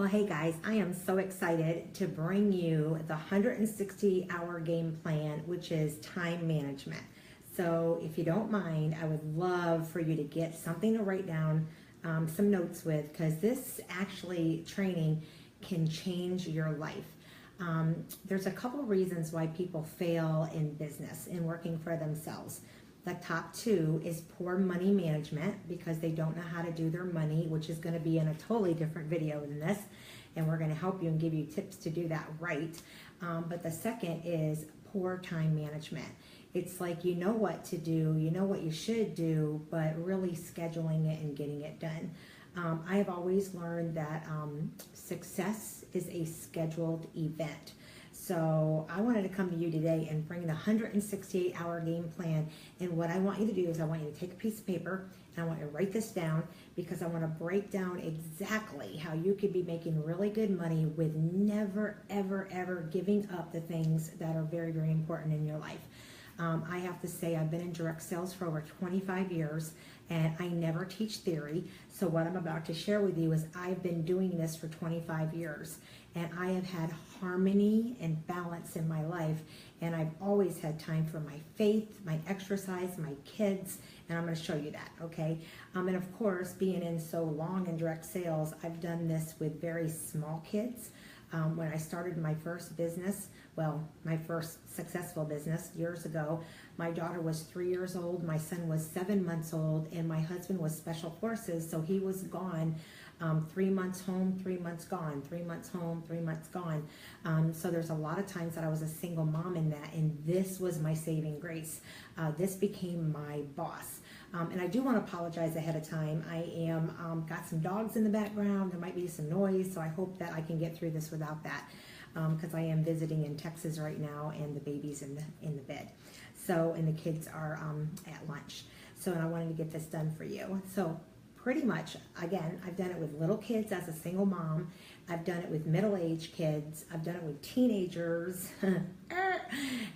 Well, hey guys, I am so excited to bring you the 160-hour game plan, which is time management. So if you don't mind, I would love for you to get something to write down, some notes with, because this actually training can change your life. There's a couple reasons why people fail in business, in working for themselves. The top two is poor money management, because they don't know how to do their money, which is going to be in a totally different video than this, and we're going to help you and give you tips to do that right. But the second is poor time management. It's like you know what to do, you know what you should do, but really scheduling it and getting it done. I have always learned that success is a scheduled event. So I wanted to come to you today and bring the 168-hour game plan. And what I want you to do is I want you to take a piece of paper and I want you to write this down, because I want to break down exactly how you could be making really good money with never, ever, ever giving up the things that are very, very important in your life. I have to say I've been in direct sales for over 25 years and I never teach theory. So what I'm about to share with you is I've been doing this for 25 years and I have had harmony and balance in my life, and I've always had time for my faith, my exercise, my kids, and I'm going to show you that, okay? And of course, being in so long in direct sales, I've done this with very small kids. When I started my first business, well, my first successful business years ago, my daughter was 3 years old, my son was 7 months old, and my husband was special forces, so he was gone 3 months home, 3 months gone, 3 months home, 3 months gone. So there's a lot of times that I was a single mom in that, and this was my saving grace. This became my boss. And I do want to apologize ahead of time. I am got some dogs in the background. There might be some noise, so I hope that I can get through this without that, because I am visiting in Texas right now, and the baby's in the bed. So, and the kids are at lunch. So, and I wanted to get this done for you. So, pretty much, again, I've done it with little kids as a single mom. I've done it with middle-aged kids. I've done it with teenagers.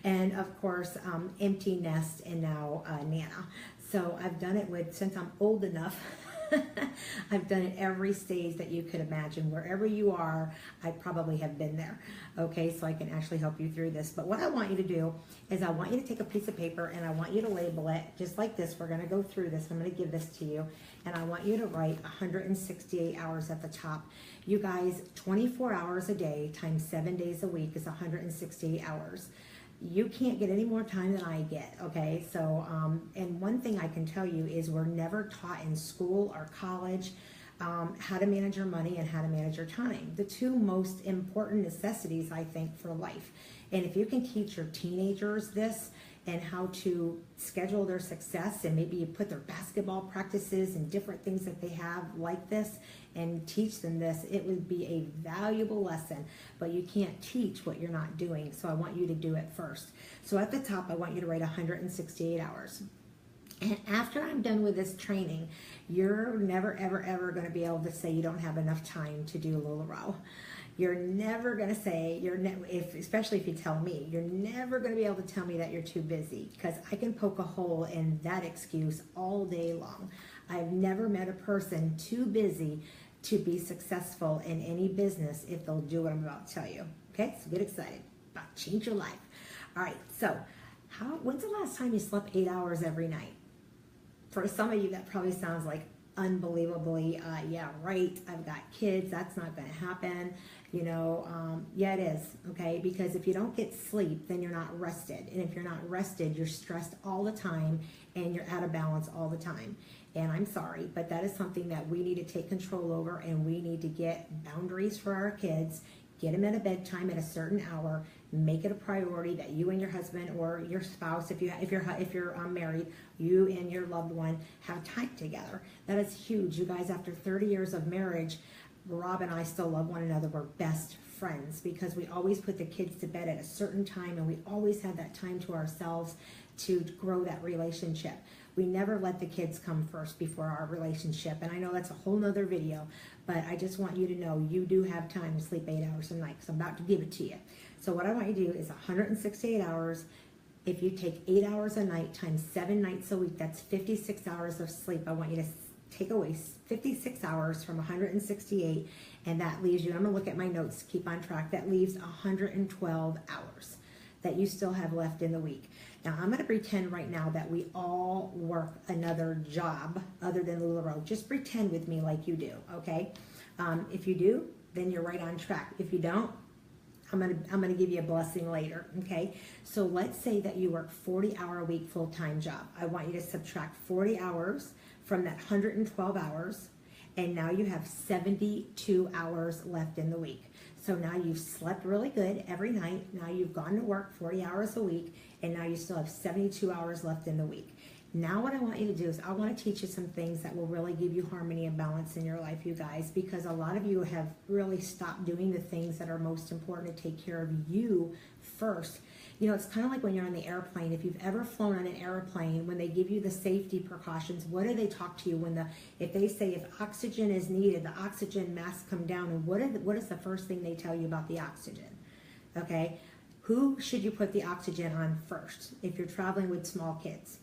And of course, empty nest, and now Nana. So I've done it with, since I'm old enough, I've done it every stage that you could imagine. Wherever you are, I probably have been there. Okay, so I can actually help you through this. But what I want you to do is I want you to take a piece of paper and I want you to label it just like this. We're going to go through this. I'm going to give this to you. And I want you to write 168 hours at the top. You guys, 24 hours a day times 7 days a week is 168 hours. You can't get any more time than I get, okay? So, and one thing I can tell you is we're never taught in school or college how to manage your money and how to manage your time. The two most important necessities, I think, for life. And if you can teach your teenagers this and how to schedule their success, and maybe you put their basketball practices and different things that they have like this and teach them this, it would be a valuable lesson. But you can't teach what you're not doing, so I want you to do it first. So at the top, I want you to write 168 hours. And after I'm done with this training, you're never, ever, ever going to be able to say you don't have enough time to do LuLaRoe. You're never going to say, especially if you tell me, you're never going to be able to tell me that you're too busy, because I can poke a hole in that excuse all day long. I've never met a person too busy to be successful in any business if they'll do what I'm about to tell you. Okay, so get excited about change your life. All right, so when's the last time you slept 8 hours every night? For some of you, that probably sounds like unbelievably, yeah, right, I've got kids, that's not going to happen. You know, yeah, it is, okay? Because if you don't get sleep, then you're not rested. And if you're not rested, you're stressed all the time and you're out of balance all the time. And I'm sorry, but that is something that we need to take control over, and we need to get boundaries for our kids, get them at a bedtime at a certain hour, make it a priority that you and your husband or your spouse, if you're married, you and your loved one have time together. That is huge. You guys, after 30 years of marriage, Rob and I still love one another. We're best friends because we always put the kids to bed at a certain time, and we always had that time to ourselves to grow that relationship. We never let the kids come first before our relationship. And I know that's a whole nother video, but I just want you to know you do have time to sleep 8 hours a night, because I'm about to give it to you. So what I want you to do is 168 hours. If you take 8 hours a night times 7 nights a week, that's 56 hours of sleep. I want you to take away 56 hours from 168, and that leaves you, I'm gonna look at my notes to keep on track, that leaves 112 hours that you still have left in the week. Now I'm gonna pretend right now that we all work another job other than LuLaRoe. Just pretend with me like you do, okay? If you do, then you're right on track. If you don't, I'm gonna give you a blessing later, okay? So let's say that you work 40-hour a week full-time job. I want you to subtract 40 hours from that 112 hours, and now you have 72 hours left in the week. So now you've slept really good every night. Now you've gone to work 40 hours a week, and now you still have 72 hours left in the week. Now what I want you to do is I want to teach you some things that will really give you harmony and balance in your life, you guys, because a lot of you have really stopped doing the things that are most important to take care of you first. You know, it's kind of like when you're on the airplane. If you've ever flown on an airplane, when they give you the safety precautions, what do they talk to you if they say if oxygen is needed, the oxygen masks come down, and what is the first thing they tell you about the oxygen? Okay, who should you put the oxygen on first if you're traveling with small kids?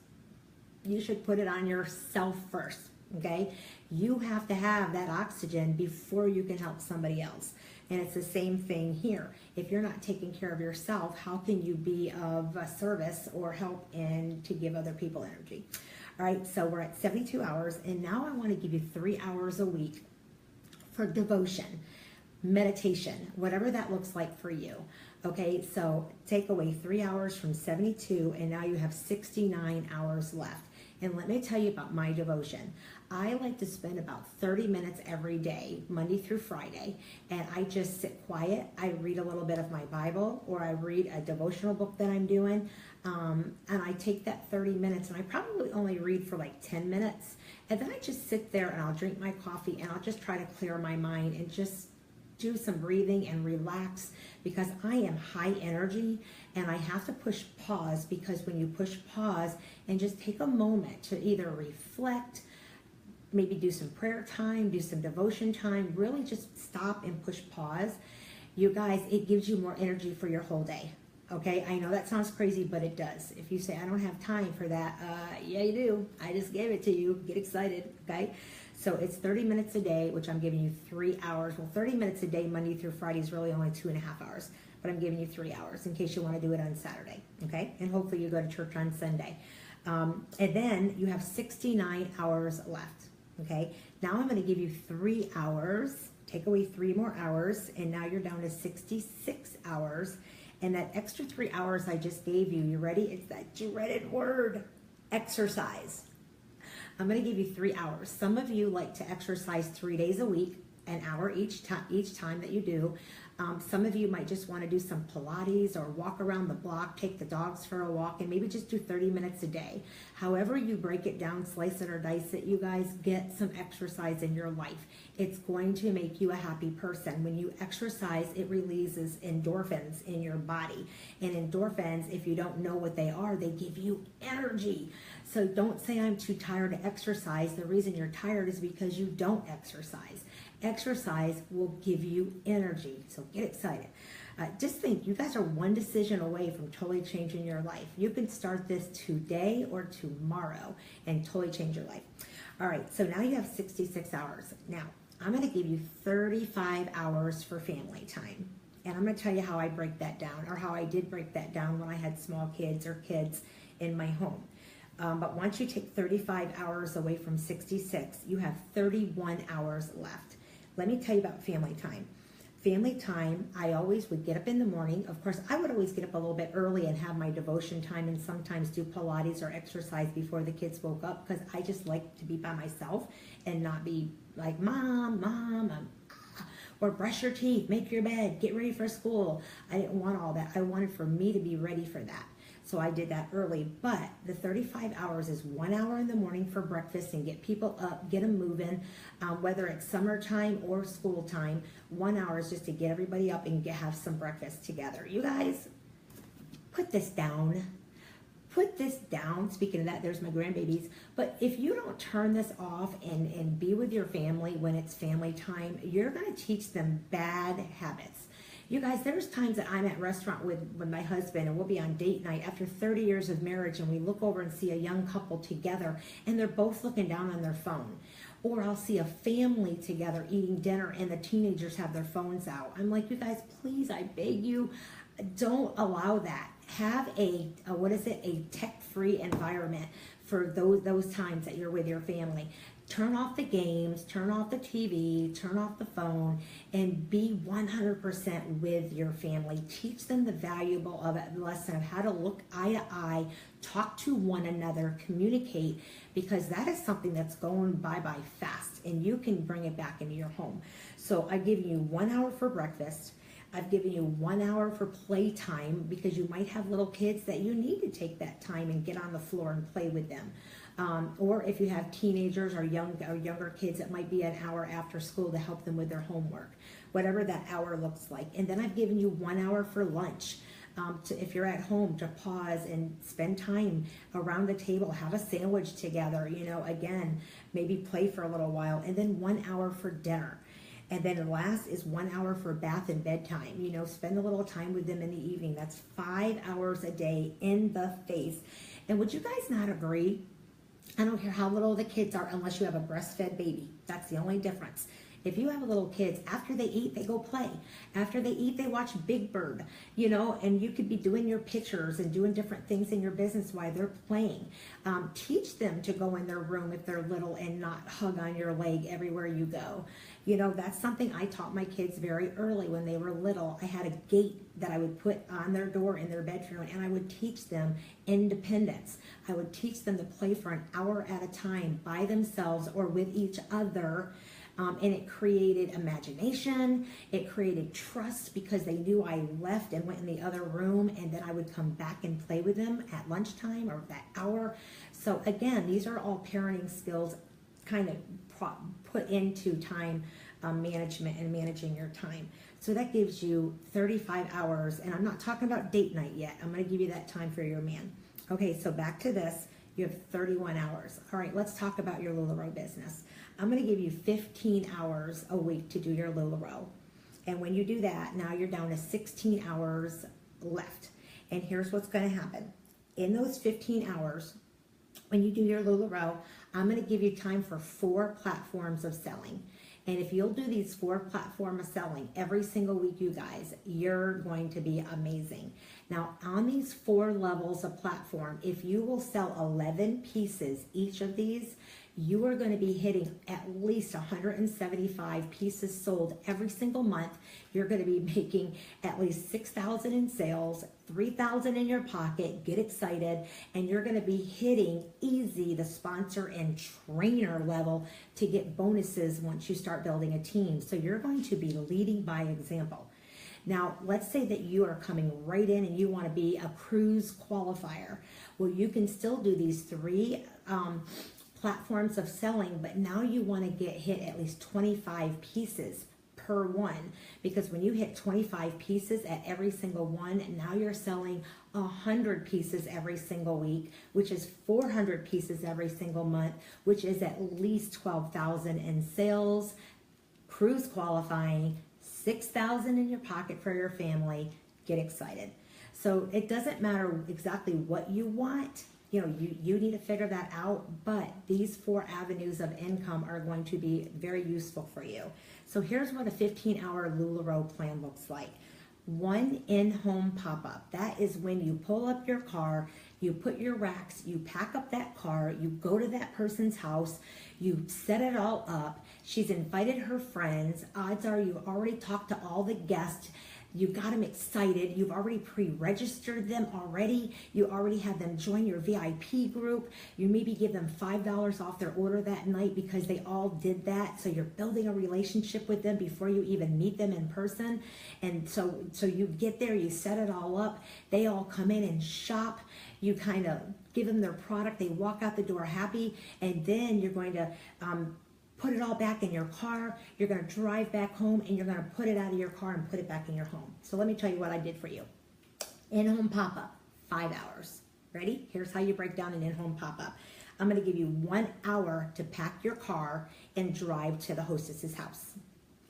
You should put it on yourself first, okay? You have to have that oxygen before you can help somebody else. And it's the same thing here. If you're not taking care of yourself, how can you be of service or help and to give other people energy? All right, so we're at 72 hours, and now I want to give you 3 hours a week for devotion, meditation, whatever that looks like for you. Okay, so take away 3 hours from 72, and now you have 69 hours left. And let me tell you about my devotion. I like to spend about 30 minutes every day, Monday through Friday, and I just sit quiet. I read a little bit of my Bible, or I read a devotional book that I'm doing, and I take that 30 minutes, and I probably only read for like 10 minutes, and then I just sit there and I'll drink my coffee, and I'll just try to clear my mind and just do some breathing and relax, because I am high energy and I have to push pause, because when you push pause and just take a moment to either reflect, maybe do some prayer time, do some devotion time, really just stop and push pause, you guys, it gives you more energy for your whole day. Okay, I know that sounds crazy, but it does. If you say, I don't have time for that, yeah, you do. I just gave it to you. Get excited, okay? So it's 30 minutes a day, which I'm giving you 3 hours. Well, 30 minutes a day, Monday through Friday, is really only 2.5 hours, but I'm giving you 3 hours in case you want to do it on Saturday, okay? And hopefully you go to church on Sunday. And then you have 69 hours left, okay? Now I'm going to give you 3 hours, take away 3 more hours, and now you're down to 66 hours. And that extra 3 hours I just gave you, you ready? It's that dreaded word, exercise. I'm going to give you 3 hours. Some of you like to exercise 3 days a week, an hour each time that you do. Some of you might just want to do some Pilates or walk around the block, take the dogs for a walk, and maybe just do 30 minutes a day. However you break it down, slice it or dice it, you guys, get some exercise in your life. It's going to make you a happy person. When you exercise, it releases endorphins in your body. And endorphins, if you don't know what they are, they give you energy. So don't say I'm too tired to exercise. The reason you're tired is because you don't exercise. Exercise will give you energy, so get excited. Just think, you guys are one decision away from totally changing your life. You can start this today or tomorrow and totally change your life. All right, so now you have 66 hours. Now, I'm going to give you 35 hours for family time. And I'm going to tell you how I break that down, or how I did break that down when I had small kids or kids in my home. But once you take 35 hours away from 66, you have 31 hours left. Let me tell you about family time. Family time, I always would get up in the morning. Of course, I would always get up a little bit early and have my devotion time, and sometimes do Pilates or exercise before the kids woke up, because I just like to be by myself and not be like, Mom, or brush your teeth, make your bed, get ready for school. I didn't want all that. I wanted for me to be ready for that. So I did that early, but the 35 hours is 1 hour in the morning for breakfast and get people up, get them moving, whether it's summertime or school time. 1 hour is just to get everybody up and have some breakfast together. You guys, put this down. Put this down. Speaking of that, there's my grandbabies. But if you don't turn this off and be with your family when it's family time, you're going to teach them bad habits. You guys, there's times that I'm at a restaurant with my husband, and we'll be on date night after 30 years of marriage, and we look over and see a young couple together, and they're both looking down on their phone. Or I'll see a family together eating dinner and the teenagers have their phones out. I'm like, you guys, please, I beg you, don't allow that. Have a tech-free environment for those times that you're with your family. Turn off the games, turn off the TV, turn off the phone, and be 100% with your family. Teach them the valuable of it, lesson of how to look eye to eye, talk to one another, communicate, because that is something that's going by fast, and you can bring it back into your home. So I've given you 1 hour for breakfast. I've given you 1 hour for playtime, because you might have little kids that you need to take that time and get on the floor and play with them. Or if you have teenagers or younger kids, it might be an hour after school to help them with their homework, whatever that hour looks like. And then I've given you 1 hour for lunch. If you're at home, to pause and spend time around the table, have a sandwich together, again, maybe play for a little while, and then 1 hour for dinner. And then the last is 1 hour for bath and bedtime. Spend a little time with them in the evening. That's 5 hours a day in the face. And would you guys not agree? I don't care how little the kids are, unless you have a breastfed baby. That's the only difference. If you have little kids, after they eat, they go play. After they eat, they watch Big Bird, and you could be doing your pictures and doing different things in your business while they're playing. Teach them to go in their room if they're little and not hug on your leg everywhere you go. That's something I taught my kids very early when they were little. I had a gate that I would put on their door in their bedroom, and I would teach them independence. I would teach them to play for an hour at a time by themselves or with each other. And it created imagination. It created trust, because they knew I left and went in the other room, and then I would come back and play with them at lunchtime or that hour. So again, these are all parenting skills kind of put into time management and managing your time. So that gives you 35 hours, and I'm not talking about date night yet. I'm going to give you that time for your man. Okay, so back to this. You have 31 hours. All right, let's talk about your LuLaRoe business. I'm going to give you 15 hours a week to do your LuLaRoe. And when you do that, now you're down to 16 hours left. And here's what's going to happen. In those 15 hours, when you do your LuLaRoe, I'm going to give you time for 4 platforms of selling. And if you'll do these 4 platforms of selling every single week, you guys, you're going to be amazing. Now, on these 4 levels of platform, if you will sell 11 pieces each of these, you are going to be hitting at least 175 pieces sold every single month. You're going to be making at least $6,000 in sales, $3,000 in your pocket. Get excited. And you're going to be hitting easy the sponsor and trainer level to get bonuses once you start building a team. So you're going to be leading by example. Now, let's say that you are coming right in and you want to be a cruise qualifier. Well, you can still do these 3 platforms of selling, but now you want to get hit at least 25 pieces per one, because when you hit 25 pieces at every single one, now you're selling 100 pieces every single week, which is 400 pieces every single month, which is at least 12,000 in sales, cruise qualifying, 6,000 in your pocket for your family. Get excited. So it doesn't matter exactly what you want. You need to figure that out, but these 4 avenues of income are going to be very useful for you. So here's what a 15-hour LuLaRoe plan looks like. 1 in-home pop-up. That is when you pull up your car, you put your racks, you pack up that car, you go to that person's house, you set it all up. She's invited her friends. Odds are you already talked to all the guests. You got them excited. You've already pre-registered them already. You already have them join your VIP group. You maybe give them $5 off their order that night because they all did that. So you're building a relationship with them before you even meet them in person. And so you get there, you set it all up. They all come in and shop. You kind of give them their product. They walk out the door happy. And then you're going to put it all back in your car. You're going to drive back home and you're going to put it out of your car and put it back in your home. So let me tell you what I did for you. In-home pop-up, 5 hours. Ready? Here's how you break down an in-home pop-up. I'm going to give you 1 hour to pack your car and drive to the hostess's house.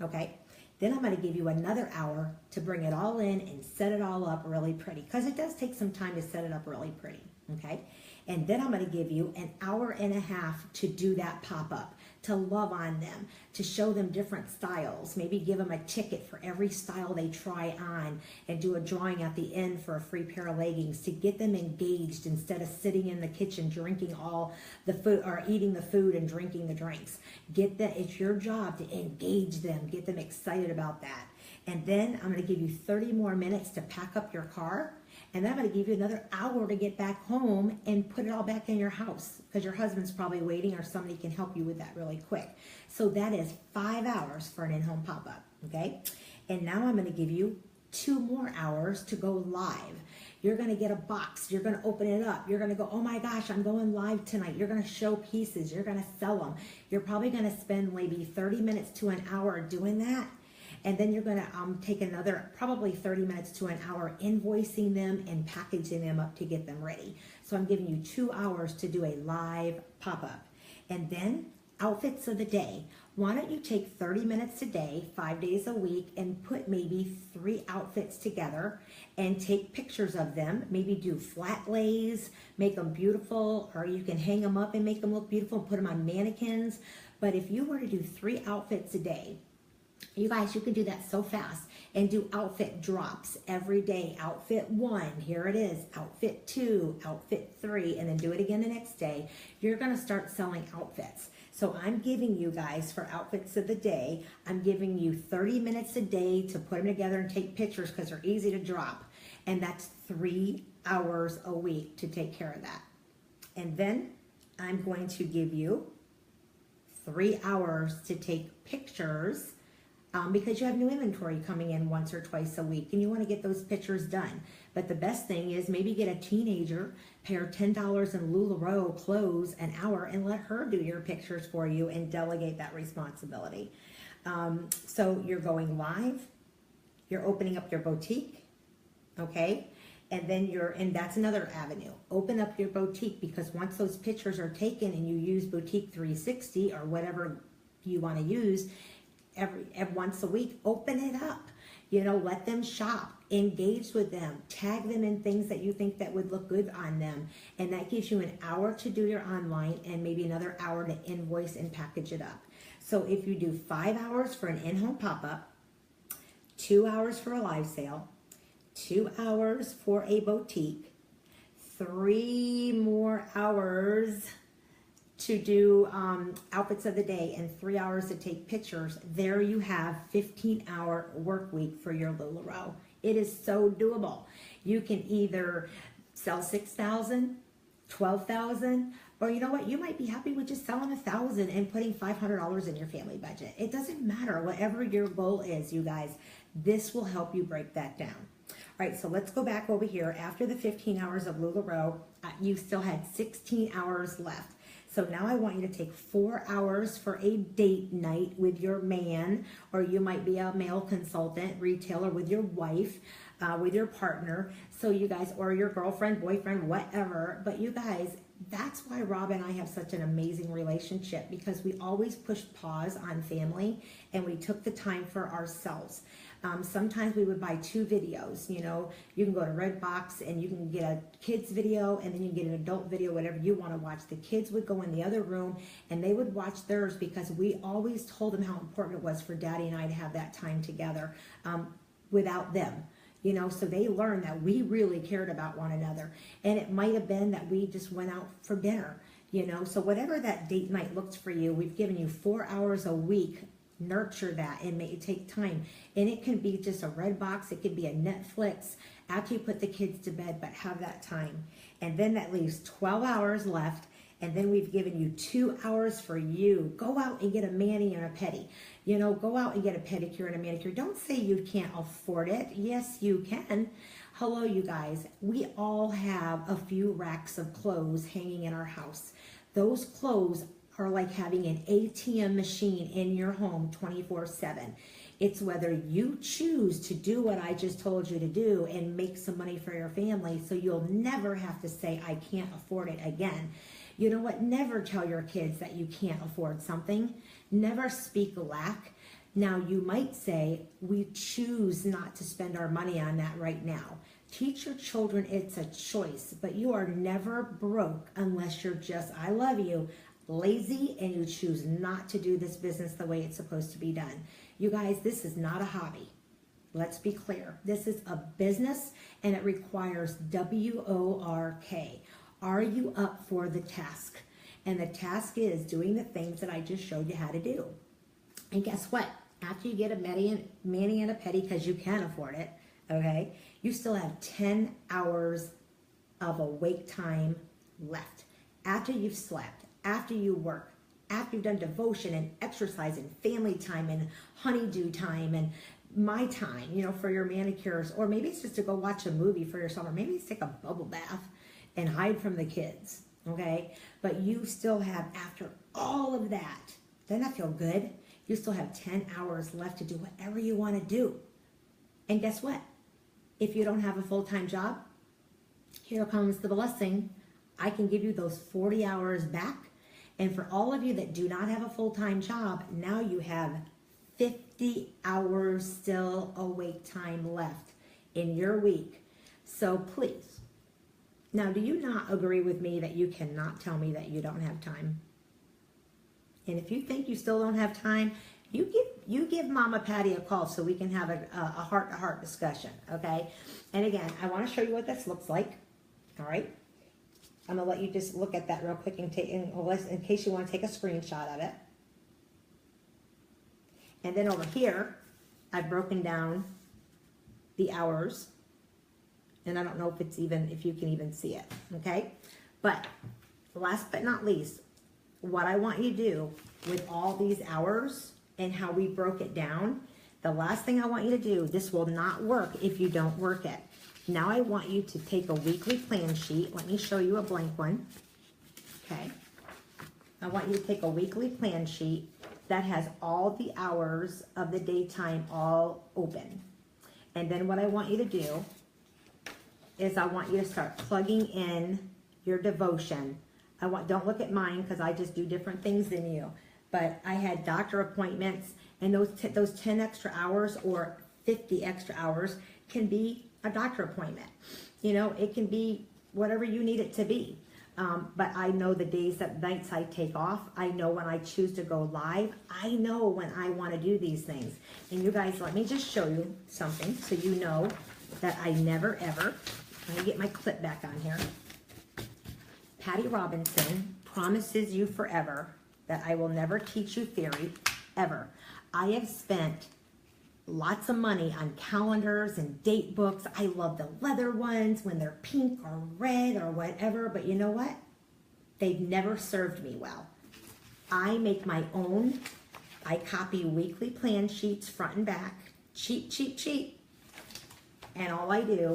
Okay? Then I'm going to give you another hour to bring it all in and set it all up really pretty, because it does take some time to set it up really pretty. Okay? And then I'm going to give you an hour and a half to do that pop-up. to love on them, to show them different styles, maybe give them a ticket for every style they try on and do a drawing at the end for a free pair of leggings, to get them engaged instead of sitting in the kitchen drinking all the food or eating the food and drinking the drinks. It's your job to engage them, get them excited about that. And then I'm going to give you 30 more minutes to pack up your car. And then I'm going to give you another hour to get back home and put it all back in your house because your husband's probably waiting or somebody can help you with that really quick. So that is 5 hours for an in-home pop-up, okay? And now I'm going to give you 2 more hours to go live. You're going to get a box. You're going to open it up. You're going to go, oh my gosh, I'm going live tonight. You're going to show pieces. You're going to sell them. You're probably going to spend maybe 30 minutes to an hour doing that. And then you're going to take another probably 30 minutes to an hour invoicing them and packaging them up to get them ready. So I'm giving you 2 hours to do a live pop-up. And then outfits of the day. Why don't you take 30 minutes a day, 5 days a week, and put maybe 3 outfits together and take pictures of them. Maybe do flat lays, make them beautiful, or you can hang them up and make them look beautiful and put them on mannequins. But if you were to do 3 outfits a day, you guys, you can do that so fast and do outfit drops every day. Outfit 1, here it is. Outfit 2, outfit 3, and then do it again the next day. You're going to start selling outfits. So I'm giving you guys for outfits of the day, I'm giving you 30 minutes a day to put them together and take pictures because they're easy to drop. And that's 3 hours a week to take care of that. And then I'm going to give you 3 hours to take pictures because you have new inventory coming in once or twice a week and you want to get those pictures done. But the best thing is maybe get a teenager, pay her $10 in LuLaRoe clothes an hour and let her do your pictures for you and delegate that responsibility. So you're going live, you're opening up your boutique, okay? And then and that's another avenue. Open up your boutique because once those pictures are taken and you use Boutique 360 or whatever you want to use, every once a week, open it up. You know, let them shop, engage with them, tag them in things that you think that would look good on them. And that gives you an hour to do your online and maybe another hour to invoice and package it up. So if you do 5 hours for an in-home pop-up, 2 hours for a live sale, 2 hours for a boutique, 3 more hours to do outfits of the day, and 3 hours to take pictures, there you have 15-hour work week for your LuLaRoe. It is so doable. You can either sell 6,000, 12,000, or you know what, you might be happy with just selling 1,000 and putting $500 in your family budget. It doesn't matter, whatever your goal is, you guys, this will help you break that down. All right, so let's go back over here. After the 15 hours of LuLaRoe, you still had 16 hours left. So now I want you to take 4 hours for a date night with your man, or you might be a male consultant, retailer with your wife, with your partner. So you guys, or your girlfriend, boyfriend, whatever. But you guys, that's why Rob and I have such an amazing relationship, because we always pushed pause on family and we took the time for ourselves. Sometimes we would buy 2 videos. You know, you can go to Redbox and you can get a kids video and then you can get an adult video, whatever you want to watch. The kids would go in the other room and they would watch theirs because we always told them how important it was for Daddy and I to have that time together without them. You know, so they learned that we really cared about one another. And it might have been that we just went out for dinner, you know. So whatever that date night looks for you, we've given you 4 hours a week. Nurture that and make it take time. And it can be just a Redbox, it could be a Netflix after you put the kids to bed, but have that time. And then that leaves 12 hours left. And then we've given you 2 hours for you. Go out and get a mani and a pedi. You know, go out and get a pedicure and a manicure. Don't say you can't afford it. Yes, you can. Hello, you guys. We all have a few racks of clothes hanging in our house. Those clothes are like having an ATM machine in your home 24/7. It's whether you choose to do what I just told you to do and make some money for your family so you'll never have to say, I can't afford it again. You know what? Never tell your kids that you can't afford something. Never speak lack. Now, you might say, we choose not to spend our money on that right now. Teach your children it's a choice, but you are never broke unless you're just, I love you, lazy and you choose not to do this business the way it's supposed to be done. You guys, this is not a hobby. Let's be clear. This is a business and it requires WORK. Are you up for the task? And the task is doing the things that I just showed you how to do. And guess what? After you get a mani and a pedi, because you can afford it, okay, you still have 10 hours of awake time left. After you've slept, after you work, after you've done devotion and exercise and family time and honeydew time and my time, you know, for your manicures, or maybe it's just to go watch a movie for your summer. Maybe it's take a bubble bath and hide from the kids, okay? But you still have, after all of that, doesn't that feel good? You still have 10 hours left to do whatever you want to do. And guess what? If you don't have a full-time job, here comes the blessing. I can give you those 40 hours back. And for all of you that do not have a full-time job, now you have 50 hours still awake time left in your week. So please, now do you not agree with me that you cannot tell me that you don't have time? And if you think you still don't have time, you give Mama Patty a call so we can have a heart-to-heart discussion, okay? And again, I want to show you what this looks like, all right? I'm going to let you just look at that real quick in case you want to take a screenshot of it. And then over here, I've broken down the hours. And I don't know if you can even see it, okay? But last but not least, what I want you to do with all these hours and how we broke it down, the last thing I want you to do, this will not work if you don't work it. Now I want you to take a weekly plan sheet. Let me show you a blank one, okay? I want you to take a weekly plan sheet that has all the hours of the daytime all open. And then what I want you to do is I want you to start plugging in your devotion. Don't look at mine because I just do different things than you. But I had doctor appointments, and those 10 extra hours or 50 extra hours can be a doctor appointment. You know, it can be whatever you need it to be. But I know the nights I take off. I know when I choose to go live. I know when I want to do these things. And you guys, let me just show you something so you know that I never ever, let me get my clip back on here. Patty Robinson promises you forever that I will never teach you theory, ever. I have spent lots of money on calendars and date books. I love the leather ones when they're pink or red or whatever, but you know what? They've never served me well. I make my own. I copy weekly plan sheets front and back. Cheap, cheap, cheap. And all I do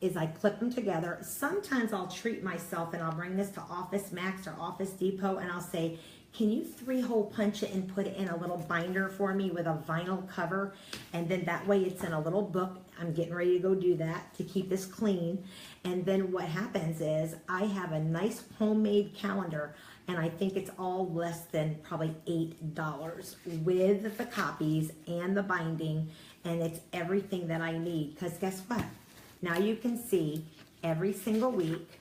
is I clip them together. Sometimes I'll treat myself and I'll bring this to Office Max or Office Depot and I'll say, can you 3-hole punch it and put it in a little binder for me with a vinyl cover? And then that way it's in a little book. I'm getting ready to go do that to keep this clean. And then what happens is I have a nice homemade calendar, and I think it's all less than probably $8 with the copies and the binding, and it's everything that I need. Because guess what? Now you can see every single week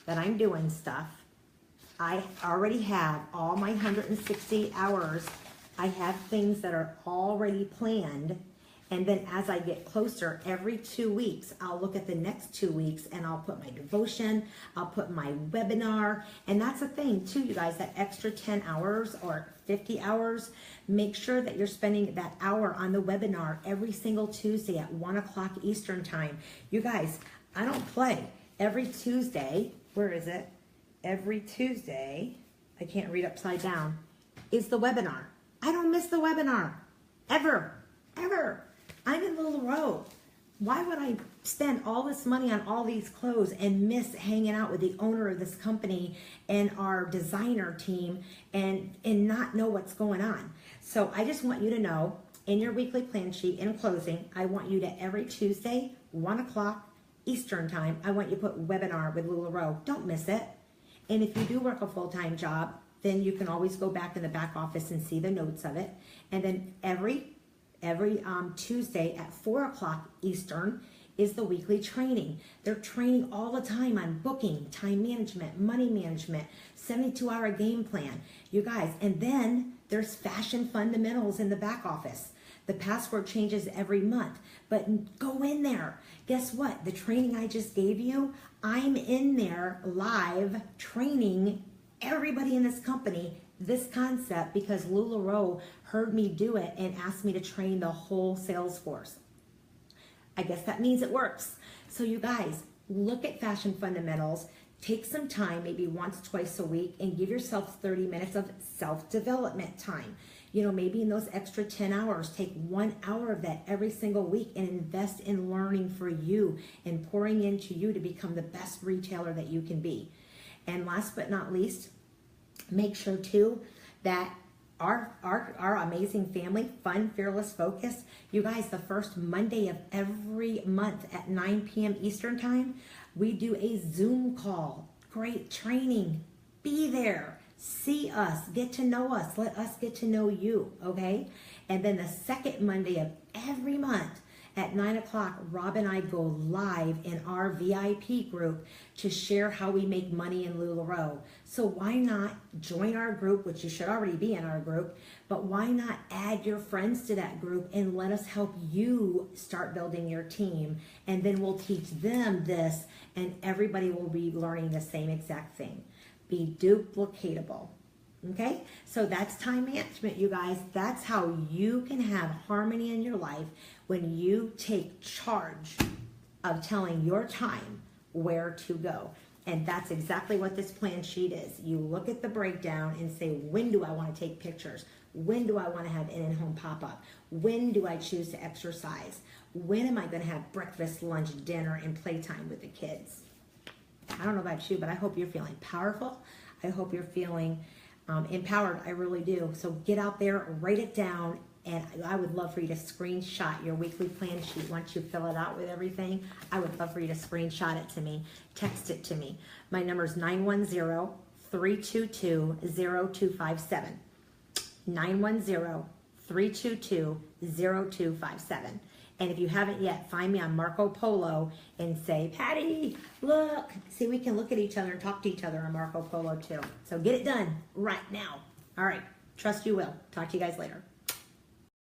that I'm doing stuff. I already have all my 160 hours. I have things that are already planned. And then as I get closer, every 2 weeks, I'll look at the next 2 weeks and I'll put my devotion, I'll put my webinar. And that's the thing too, you guys, that extra 10 hours or 50 hours, make sure that you're spending that hour on the webinar every single Tuesday at 1 o'clock Eastern time. You guys, I don't play. Every Tuesday, where is it? Every Tuesday, I can't read upside down, is the webinar. I don't miss the webinar, ever, ever. I'm in Little Row. Why would I spend all this money on all these clothes and miss hanging out with the owner of this company and our designer team and not know what's going on? So I just want you to know, in your weekly plan sheet, in closing, I want you to every Tuesday, 1 o'clock Eastern time, I want you to put webinar with Little Row. Don't miss it. And if you do work a full-time job, then you can always go back in the back office and see the notes of it. And then every Tuesday at 4 o'clock Eastern is the weekly training. They're training all the time on booking, time management, money management, 72-hour game plan. You guys, and then there's fashion fundamentals in the back office. The password changes every month, but go in there. Guess what? The training I just gave you, I'm in there live training everybody in this company this concept because LuLaRoe heard me do it and asked me to train the whole sales force. I guess that means it works. So you guys, look at fashion fundamentals, take some time, maybe once, twice a week, and give yourself 30 minutes of self-development time. You know, maybe in those extra 10 hours, take 1 hour of that every single week and invest in learning for you and pouring into you to become the best retailer that you can be. And last but not least, make sure too that our amazing family, Fun, Fearless, Focus, you guys, the first Monday of every month at 9 p.m. Eastern Time, we do a Zoom call. Great training. Be there. See us. Get to know us. Let us get to know you, okay? And then the second Monday of every month at 9 o'clock, Rob and I go live in our VIP group to share how we make money in LuLaRoe. So why not join our group, which you should already be in our group, but why not add your friends to that group and let us help you start building your team, and then we'll teach them this and everybody will be learning the same exact thing. Be duplicatable. Okay, so that's time management, you guys. That's how you can have harmony in your life when you take charge of telling your time where to go. And that's exactly what this plan sheet is. You look at the breakdown and say, when do I want to take pictures? When do I want to have in-home pop-up? When do I choose to exercise? When am I going to have breakfast, lunch, dinner, and playtime with the kids? I don't know about you, but I hope you're feeling powerful. I hope you're feeling empowered. I really do. So get out there, write it down, and I would love for you to screenshot your weekly plan sheet once you fill it out with everything. I would love for you to screenshot it to me, text it to me. My number is 910-322-0257. 910-322-0257. And if you haven't yet, find me on Marco Polo and say, Patty, look. See, we can look at each other and talk to each other on Marco Polo too. So get it done right now. All right. Trust you will. Talk to you guys later.